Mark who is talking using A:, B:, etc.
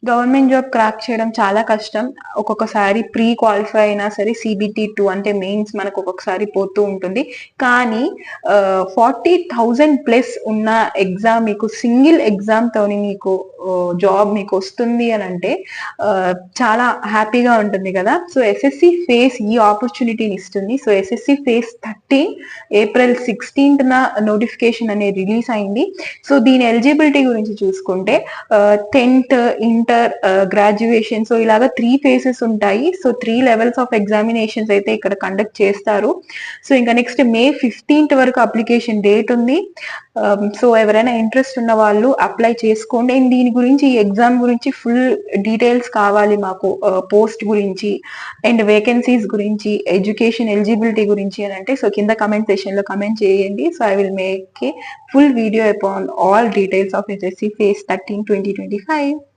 A: Government job crack చేయడం చాలా కష్టం. ఒక్కొక్కసారి ప్రీ క్వాలిఫై అయినా సరే CBT2 అంటే మెయిన్స్ మనకు ఒక్కొక్కసారి పోతూ ఉంటుంది. కానీ 40,000 ప్లస్ ఉన్న ఎగ్జామ్ మీకు సింగిల్ ఎగ్జామ్‌తోని మీకు జాబ్ మీకొస్తుంది అనంటే చాలా హ్యాపీగా ఉంటుంది గదా! సో, ఎస్ఎస్‌సి ఫేస్ ఈ ఆపర్చునిటీని ఇస్తుంది. సో, ఎస్ఎస్‌సి ఫేస్ 13 ఏప్రిల్ 16న నోటిఫికేషన్ అనేది రిలీజ్ అయింది. సో, దీని ఎలిజిబిలిటీ గురించి చూసుకుంటే 10th, ఇంటర్, గ్రాడ్యుయేషన్, సో ఇలాగా 3 ఫేజెస్ ఉంటాయి. సో 3 లెవెల్స్ ఆఫ్ ఎగ్జామినేషన్స్ అయితే ఇక్కడ కండక్ట్ చేస్తారు. సో ఇంకా నెక్స్ట్ మే 15th వరకు అప్లికేషన్ డేట్ ఉంది. సో ఎవరైనా ఇంట్రెస్ట్ ఉన్న వాళ్ళు అప్లై చేసుకోండి. అండ్ దీని గురించి ఈ ఎగ్జామ్ గురించి ఫుల్ డీటెయిల్స్ కావాలి మాకు, పోస్ట్ గురించి అండ్ వేకెన్సీస్ గురించి, ఎడ్యుకేషన్ ఎలిజిబిలిటీ గురించి అని అంటే సో కింద కమెంట్ సెషన్ లో కమెంట్ చేయండి. So I will make a full video upon all details of SSC phase 13 2025.